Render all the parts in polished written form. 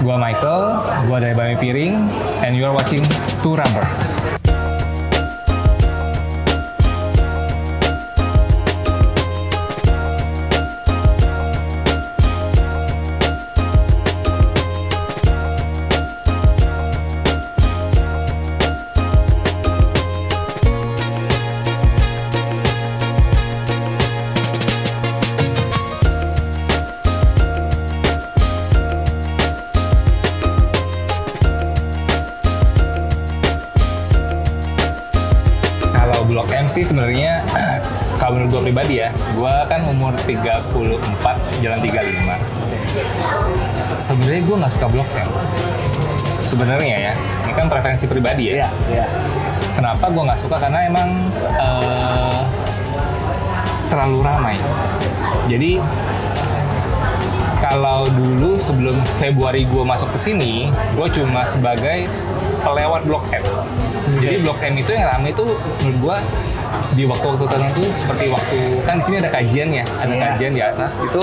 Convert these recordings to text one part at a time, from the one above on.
Gua Michael, gua dari Bami Piring, and you are watching Two Rubber. Blok M sih sebenarnya kalau menurut gue pribadi ya, gue kan umur 34, jalan 35. Sebenarnya gue nggak suka Blok M. Sebenarnya ya, ini kan preferensi pribadi ya. Iya. Kenapa gue nggak suka? Karena emang terlalu ramai. Jadi kalau dulu sebelum Februari gue masuk ke sini, gue cuma sebagai pelewat Blok M. Jadi Blok M itu yang ramai itu menurut gua di waktu-waktu tertentu seperti waktu kan di sini ada kajian ya, ada kajian di atas itu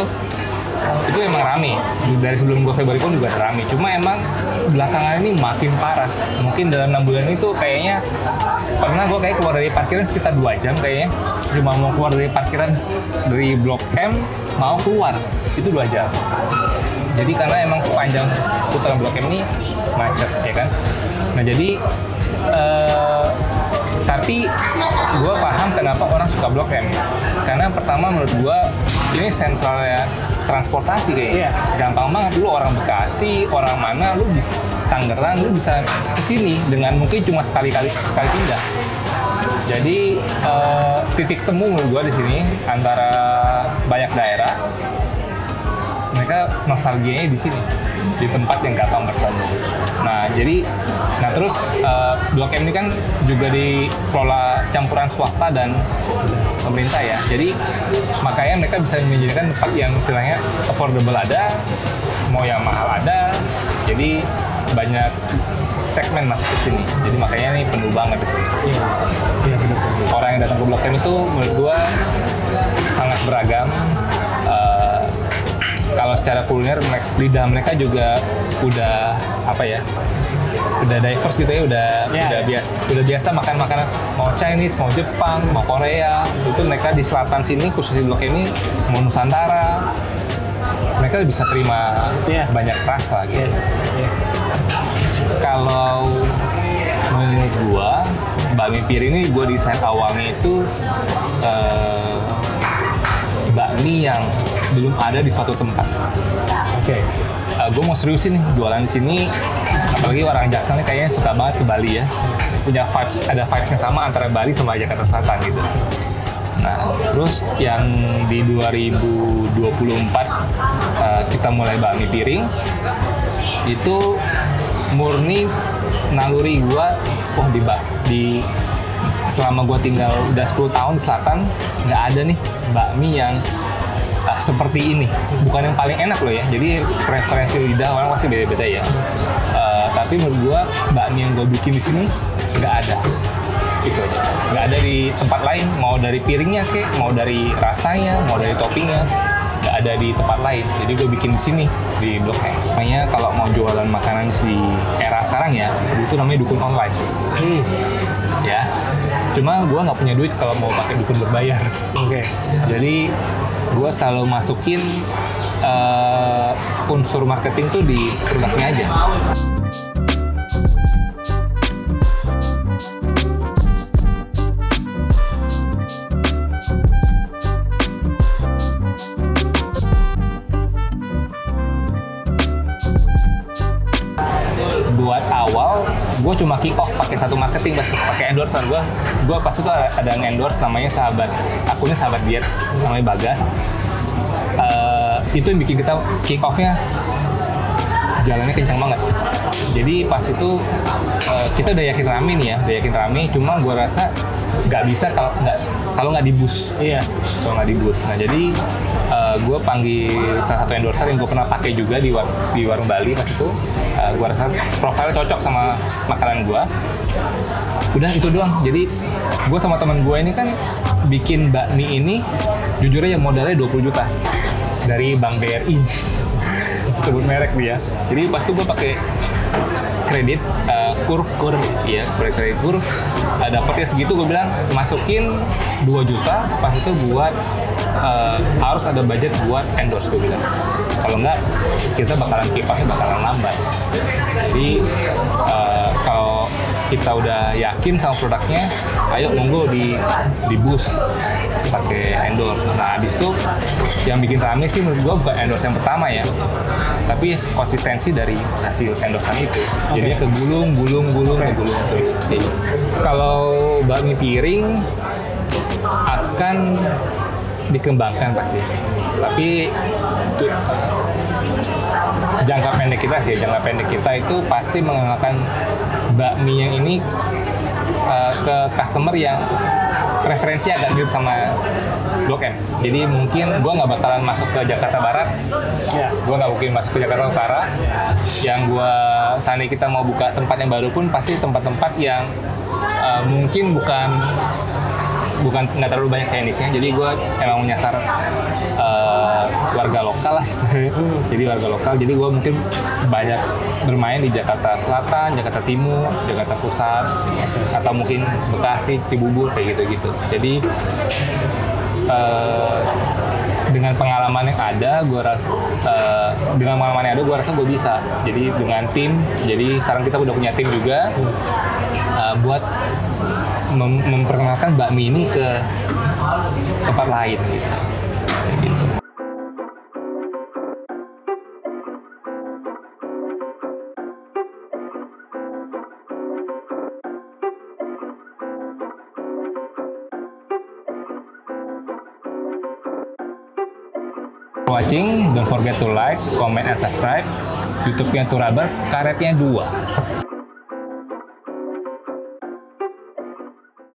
emang rame. Dari sebelum gua Februari pun juga rame. Cuma emang belakangan ini makin parah. Mungkin dalam 6 bulan itu kayaknya pernah gua kayak keluar dari parkiran sekitar 2 jam kayaknya. Cuma mau keluar dari parkiran dari Blok M mau keluar itu 2 jam. Jadi karena emang sepanjang putaran Blok M ini macet ya kan. Nah jadi tapi gue paham kenapa orang suka Blok M. Karena pertama menurut gue ini sentral ya transportasi kayaknya. Gampang banget, lu orang Bekasi, orang mana, lu bisa Tangerang, lu bisa kesini dengan mungkin cuma sekali pindah. Jadi titik temu menurut gue di sini antara banyak daerah. Mereka nostalgianya di sini, di tempat yang gampang bertemu. Nah terus Blok M ini kan juga dikelola campuran swasta dan pemerintah ya. Jadi makanya mereka bisa menjadikan tempat yang istilahnya affordable ada, mau yang mahal ada. Jadi banyak segmen masuk ke sini. Jadi makanya ini penuh banget di sini. Iya benar. Orang yang datang ke Blok M itu menurut gua sangat beragam. Kalau secara kuliner, lidah mereka juga udah apa ya? Udah diverse gitu ya, udah biasa makan makanan mau Chinese, mau Jepang, mau Korea. Itu mereka di selatan sini, khusus di Blok ini, mau Nusantara, mereka bisa terima banyak rasa gitu. Kalau menurut gua, bakmi piring ini gua desain awalnya itu bakmi yang belum ada di suatu tempat. Gue mau seriusin nih jualan di sini, apalagi orang Jaksel nih kayaknya suka banget ke Bali ya. Punya vibes, ada vibes yang sama antara Bali sama Jakarta Selatan gitu. Nah, terus yang di 2024 kita mulai bakmi piring itu murni naluri gue, di selama gue tinggal udah 10 tahun di selatan nggak ada nih bakmi yang seperti ini. Bukan yang paling enak loh ya, jadi preferensi lidah orang masih beda-beda ya. Tapi menurut gua bakmi yang gua bikin di sini nggak ada, gitu aja. Nggak ada di tempat lain, mau dari piringnya kek, mau dari rasanya, mau dari toppingnya, nggak ada di tempat lain. Jadi gua bikin di sini di Blok M. Makanya kalau mau jualan makanan di era sekarang ya, itu namanya dukun online. Ya, cuma gua nggak punya duit kalau mau pakai dukun berbayar. Jadi gue selalu masukin unsur marketing tuh di produknya aja. Buat awal, gue cuma kick off pakai satu marketing, pakai endorsean gue pas itu ada endorse namanya akunnya sahabat diet, namanya Bagas. Itu yang bikin kita kick off-nya jalannya kencang banget. Jadi pas itu kita udah yakin rame nih ya, cuma gue rasa nggak bisa kalau nggak di boost. Kalau nggak di boost. Nah jadi gue panggil salah satu endorser yang gue pernah pakai juga di warung Bali pas itu. Gue rasa profil cocok sama makanan gue. Udah itu doang. Jadi gue sama teman gue ini kan bikin bakmi ini jujur aja modalnya 20 juta dari Bank BRI. sebut merek dia. Jadi pas itu gue pakai kredit kur ya, kredit kur, dapatnya segitu. Gue bilang masukin 2 juta, pas itu buat harus ada budget buat endorse. Gue bilang kalau enggak kita bakalan kipasnya bakalan lambat. Jadi kalau kita udah yakin sama produknya, ayo monggo di boost pakai endorse. Nah habis itu yang bikin rame sih menurut gua bukan endorse yang pertama ya, tapi konsistensi dari hasil endorsean itu. Jadinya kegulung terus. Jadi, kalau bakmi piring akan dikembangkan pasti, tapi jangka pendek kita itu pasti mengenalkan bakmi yang ini ke customer yang preferensi agak mirip sama Blok M. Jadi mungkin gue nggak bakalan masuk ke Jakarta Barat, gue nggak mungkin masuk ke Jakarta Utara. Yang gue seandainya kita mau buka tempat yang baru pun pasti tempat-tempat yang mungkin bukan nggak terlalu banyak Chinese-nya. Jadi gue emang menyasar warga lokal lah. Jadi warga lokal. Jadi gue mungkin banyak bermain di Jakarta Selatan, Jakarta Timur, Jakarta Pusat, atau mungkin Bekasi, Cibubur kayak gitu-gitu. Jadi dengan pengalaman yang ada, gue rasa gue bisa. Jadi dengan tim. Jadi sekarang kita udah punya tim juga buat memperkenalkan bakmi ini ke tempat lain gitu. Watching, don't forget to like, comment, and subscribe. YouTube-nya Turaber, karetnya 2.